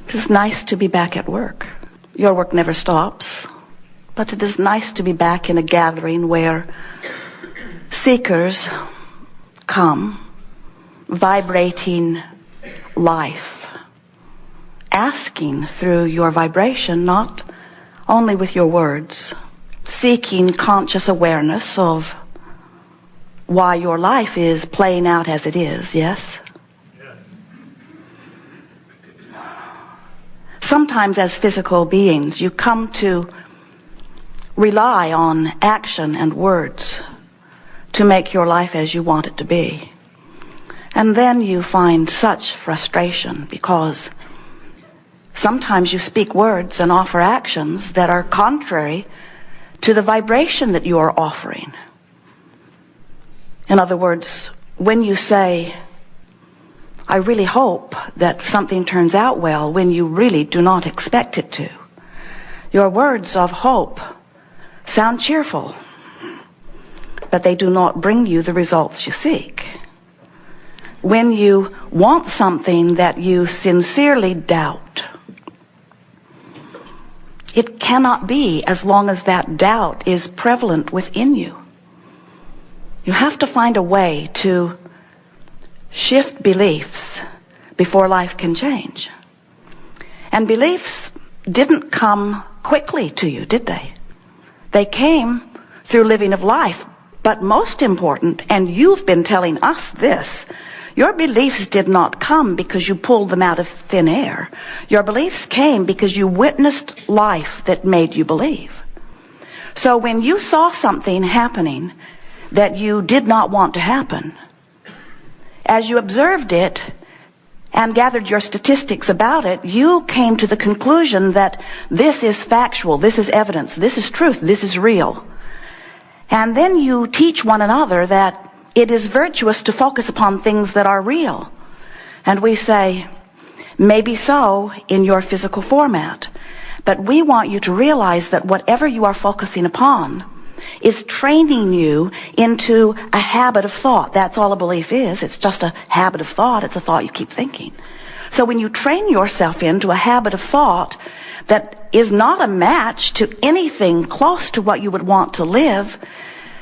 It is nice to be back at work. Your work never stops, but it is nice to be back in a gathering where seekers come, vibrating life, asking through your vibration, not only with your words, seeking conscious awareness of why your life is playing out as it is, yes? Sometimes as physical beings, you come to rely on action and words to make your life as you want it to be. And then you find such frustration because sometimes you speak words and offer actions that are contrary to the vibration that you are offering. In other words, when you say, I really hope that something turns out well, when you really do not expect it to, your words of hope sound cheerful, but they do not bring you the results you seek. When you want something that you sincerely doubt, it cannot be as long as that doubt is prevalent within you. You have to find a way to shift beliefs before life can change. And beliefs didn't come quickly to you, did they? They came through living of life. But most important, and you've been telling us this, your beliefs did not come because you pulled them out of thin air. Your beliefs came because you witnessed life that made you believe. So when you saw something happening that you did not want to happen, as you observed it and gathered your statistics about it, you came to the conclusion that this is factual, this is evidence, this is truth, this is real. And then you teach one another that it is virtuous to focus upon things that are real. And we say, maybe so in your physical format, but we want you to realize that whatever you are focusing upon is training you into a habit of thought. That's all a belief is. It's just a habit of thought. It's a thought you keep thinking. So when you train yourself into a habit of thought that is not a match to anything close to what you would want to live,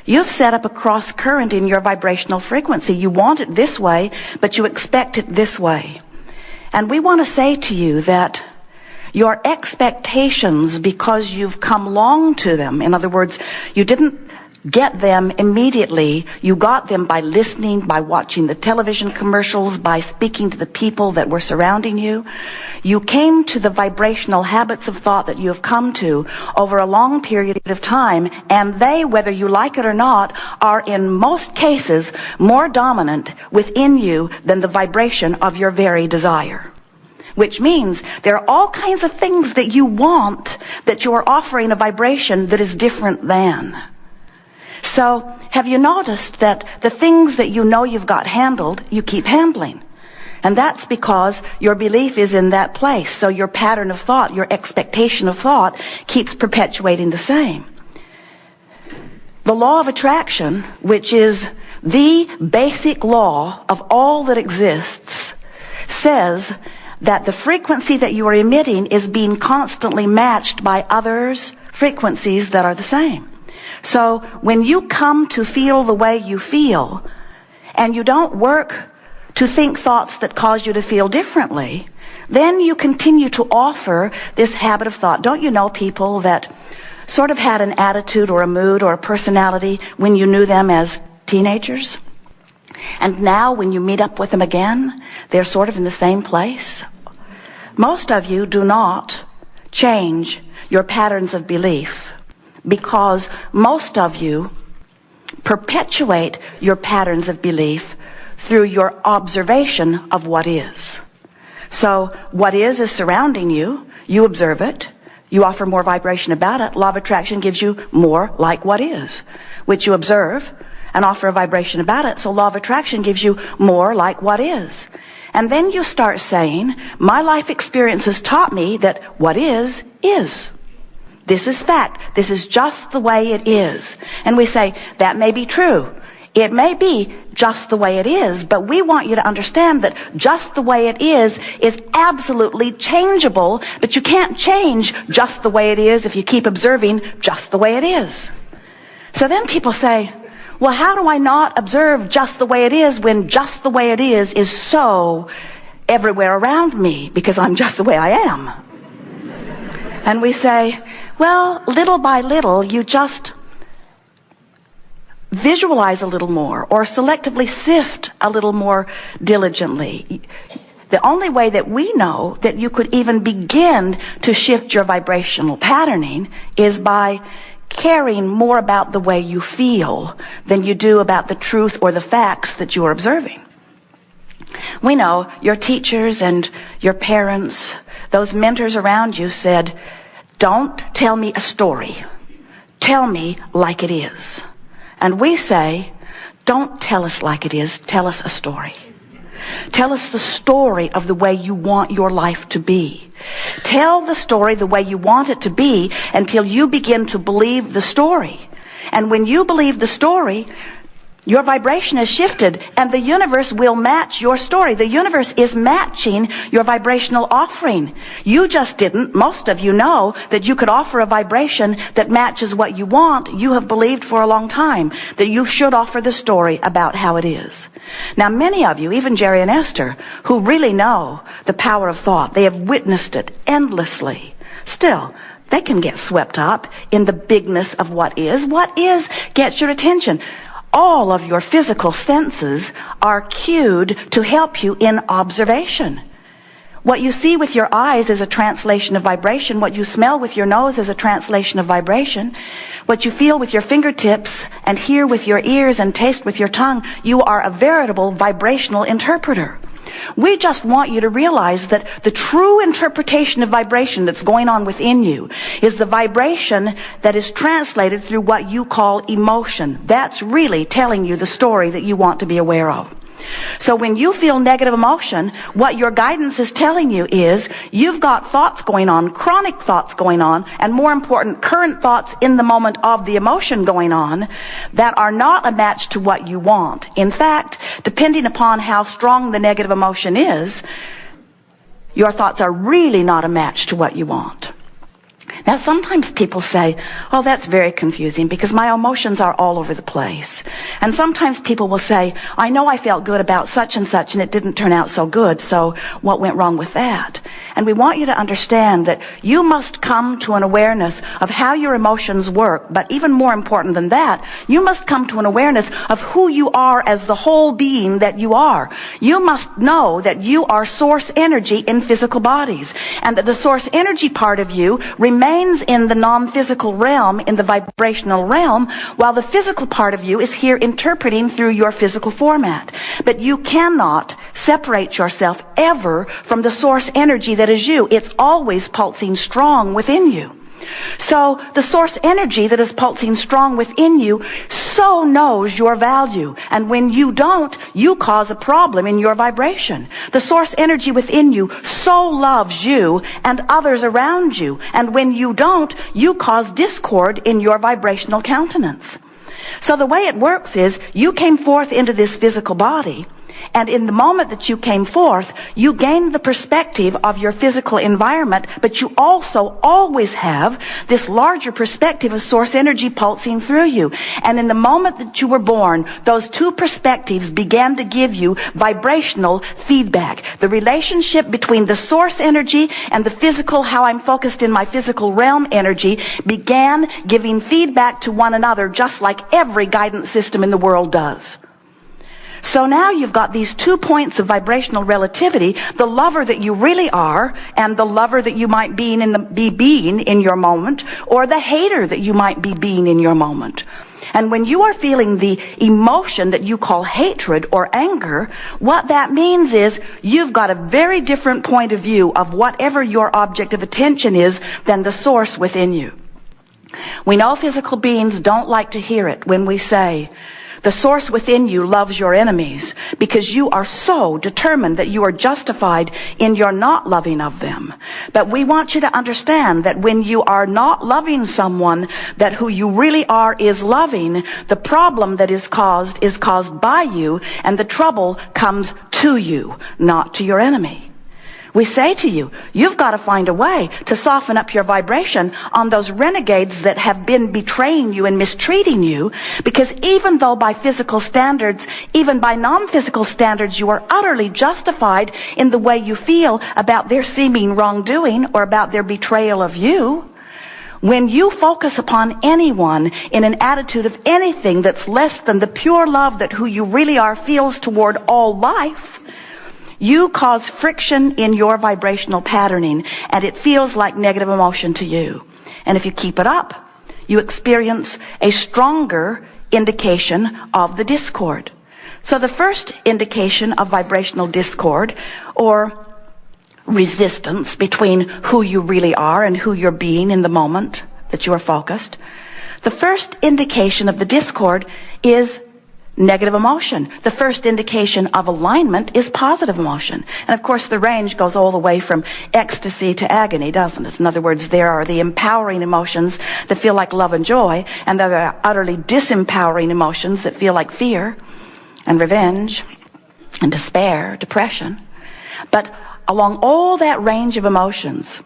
you've set up a cross current in your vibrational frequency. You want it this way, but you expect it this way. And we want to say to you that your expectations, because you've come along to them, in other words, you didn't get them immediately, you got them by listening, by watching the television commercials, by speaking to the people that were surrounding you. You came to the vibrational habits of thought that you have come to over a long period of time, and they, whether you like it or not, are in most cases more dominant within you than the vibration of your very desire. Which means there are all kinds of things that you want that you are offering a vibration that is different than. So, have you noticed that the things that you know you've got handled, you keep handling? And that's because your belief is in that place. So your pattern of thought, your expectation of thought, keeps perpetuating the same. The law of attraction, which is the basic law of all that exists, says that the frequency that you are emitting is being constantly matched by others' frequencies that are the same. So when you come to feel the way you feel, and you don't work to think thoughts that cause you to feel differently, then you continue to offer this habit of thought. Don't you know people that sort of had an attitude or a mood or a personality when you knew them as teenagers? And now when you meet up with them again, they're sort of in the same place. Most of you do not change your patterns of belief because most of you perpetuate your patterns of belief through your observation of what is. So what is surrounding you, you observe it, you offer more vibration about it. Law of attraction gives you more like what is, which you observe and offer a vibration about it. So law of attraction gives you more like what is. And then you start saying, my life experience has taught me that what is. This is fact. This is just the way it is. And we say, that may be true It may be just the way it is, but we want you to understand that just the way it is absolutely changeable, but you can't change just the way it is if you keep observing just the way it is. So then people say, well, how do I not observe just the way it is when just the way it is so everywhere around me because I'm just the way I am? And we say, well, little by little, you just visualize a little more or selectively sift a little more diligently. The only way that we know that you could even begin to shift your vibrational patterning is by caring more about the way you feel than you do about the truth or the facts that you are observing. We know your teachers and your parents, those mentors around you said, don't tell me a story. Tell me like it is. And we say, don't tell us like it is, tell us a story. Tell us the story of the way you want your life to be. Tell the story the way you want it to be until you begin to believe the story. And when you believe the story, your vibration is shifted and the universe will match your story. The universe is matching your vibrational offering. You just didn't. Most of you know that you could offer a vibration that matches what you want. You have believed for a long time that you should offer the story about how it is. Now, many of you, even Jerry and Esther, who really know the power of thought, they have witnessed it endlessly. Still, they can get swept up in the bigness of what is. What is gets your attention. All of your physical senses are cued to help you in observation. What you see with your eyes is a translation of vibration. What you smell with your nose is a translation of vibration. What you feel with your fingertips and hear with your ears and taste with your tongue, you are a veritable vibrational interpreter. We just want you to realize that the true interpretation of vibration that's going on within you is the vibration that is translated through what you call emotion. That's really telling you the story that you want to be aware of. So when you feel negative emotion, what your guidance is telling you is you've got thoughts going on, chronic thoughts going on, and more important, current thoughts in the moment of the emotion going on that are not a match to what you want. In fact, depending upon how strong the negative emotion is, your thoughts are really not a match to what you want. Now, sometimes people say, oh, that's very confusing because my emotions are all over the place. And sometimes people will say, I know I felt good about such and such and it didn't turn out so good, so what went wrong with that? And we want you to understand that you must come to an awareness of how your emotions work, but even more important than that, you must come to an awareness of who you are as the whole being that you are. You must know that you are source energy in physical bodies, and that the source energy part of you remains in the non-physical realm, in the vibrational realm, while the physical part of you is here interpreting through your physical format. But you cannot separate yourself ever from the source energy that is you. It's always pulsing strong within you. So the source energy that is pulsing strong within you so knows your value. And when you don't, you cause a problem in your vibration. The source energy within you so loves you and others around you. And when you don't, you cause discord in your vibrational countenance. So the way it works is you came forth into this physical body. And in the moment that you came forth, you gained the perspective of your physical environment, but you also always have this larger perspective of source energy pulsing through you. And in the moment that you were born, those two perspectives began to give you vibrational feedback. The relationship between the source energy and the physical, how I'm focused in my physical realm energy, began giving feedback to one another, just like every guidance system in the world does. So now you've got these 2 points of vibrational relativity, the lover that you really are and the lover that you might be being in your moment, or the hater that you might be being in your moment. And when you are feeling the emotion that you call hatred or anger, what that means is you've got a very different point of view of whatever your object of attention is than the source within you. We know physical beings don't like to hear it when we say, The source within you loves your enemies because you are so determined that you are justified in your not loving of them. But we want you to understand that when you are not loving someone that who you really are is loving, the problem that is caused by you, and the trouble comes to you, not to your enemy. We say to you, you've got to find a way to soften up your vibration on those renegades that have been betraying you and mistreating you, because even though by physical standards, even by non-physical standards, you are utterly justified in the way you feel about their seeming wrongdoing or about their betrayal of you, when you focus upon anyone in an attitude of anything that's less than the pure love that who you really are feels toward all life, you cause friction in your vibrational patterning, and it feels like negative emotion to you. And if you keep it up, you experience a stronger indication of the discord. So the first indication of vibrational discord, or resistance between who you really are and who you're being in the moment that you are focused, the first indication of the discord is negative emotion. The first indication of alignment is positive emotion. And of course the range goes all the way from ecstasy to agony, doesn't it? In other words, there are the empowering emotions that feel like love and joy, and there are utterly disempowering emotions that feel like fear and revenge and despair, depression. But along all that range of emotions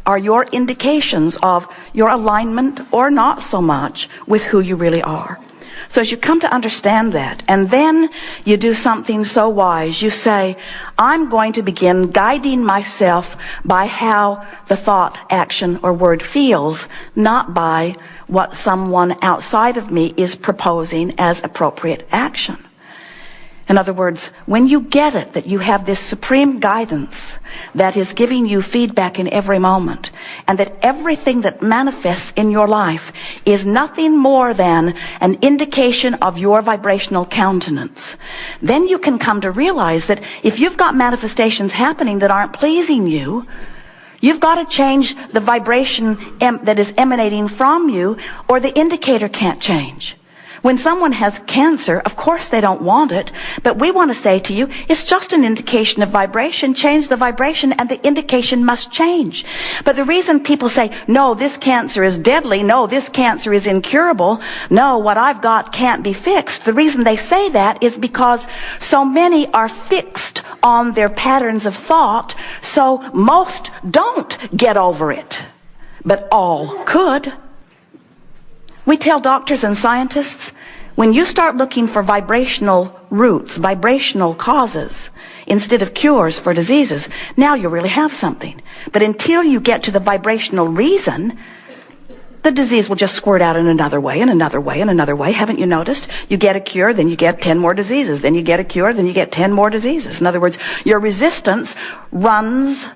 are your indications of your alignment or not so much with who you really are. So as you come to understand that, and then you do something so wise, you say, I'm going to begin guiding myself by how the thought, action, or word feels, not by what someone outside of me is proposing as appropriate action. In other words, when you get it, that you have this supreme guidance that is giving you feedback in every moment, and that everything that manifests in your life is nothing more than an indication of your vibrational countenance, then you can come to realize that if you've got manifestations happening that aren't pleasing you, you've got to change the vibration that is emanating from you, or the indicator can't change. When someone has cancer, of course they don't want it, but we want to say to you, it's just an indication of vibration. Change the vibration and the indication must change. But the reason people say, no, this cancer is deadly, no, this cancer is incurable, no, what I've got can't be fixed, the reason they say that is because so many are fixed on their patterns of thought, so most don't get over it, but all could. We tell doctors and scientists, when you start looking for vibrational roots, vibrational causes, instead of cures for diseases, now you really have something. But until you get to the vibrational reason, the disease will just squirt out in another way, and another way, and another way. Haven't you noticed? You get a cure, then you get 10 more diseases. Then you get a cure, then you get 10 more diseases. In other words, your resistance runs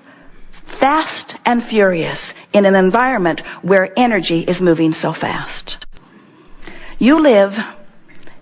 fast and furious in an environment where energy is moving so fast. You live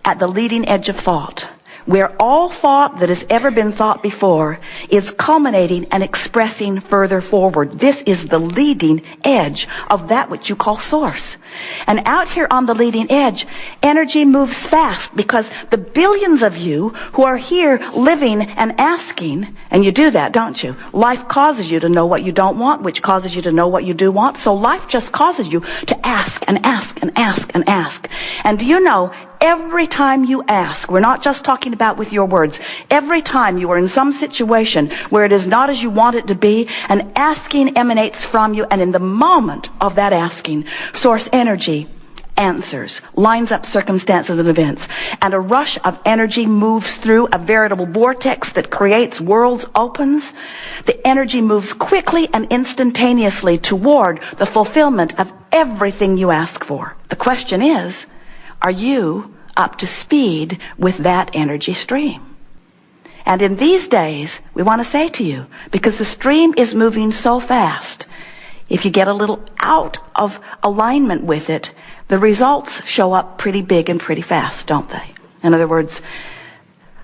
at the leading edge of thought, where all thought that has ever been thought before is culminating and expressing further forward. This is the leading edge of that which you call source. And out here on the leading edge, energy moves fast because the billions of you who are here living and asking, and you do that, don't you? Life causes you to know what you don't want, which causes you to know what you do want. So life just causes you to ask and ask and ask and ask. And do you know, every time you ask, we're not just talking about with your words, every time you are in some situation where it is not as you want it to be, and asking emanates from you, and in the moment of that asking, source energy answers, lines up circumstances and events, and a rush of energy moves through a veritable vortex that creates worlds, opens. The energy moves quickly and instantaneously toward the fulfillment of everything you ask for. The question is, are you up to speed with that energy stream? And in these days, we want to say to you, because the stream is moving so fast, if you get a little out of alignment with it, the results show up pretty big and pretty fast, don't they? In other words,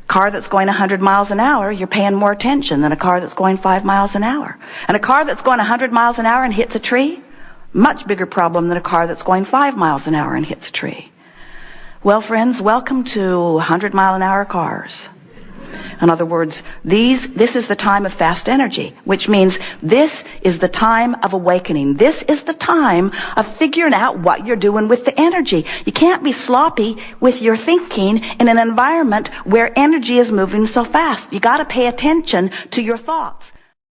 a car that's going 100 miles an hour, you're paying more attention than a car that's going 5 miles an hour. And a car that's going 100 miles an hour and hits a tree, much bigger problem than a car that's going 5 miles an hour and hits a tree. Well, friends, welcome to 100-mile-an-hour cars. In other words, this is the time of fast energy, which means this is the time of awakening. This is the time of figuring out what you're doing with the energy. You can't be sloppy with your thinking in an environment where energy is moving so fast. You got to pay attention to your thoughts.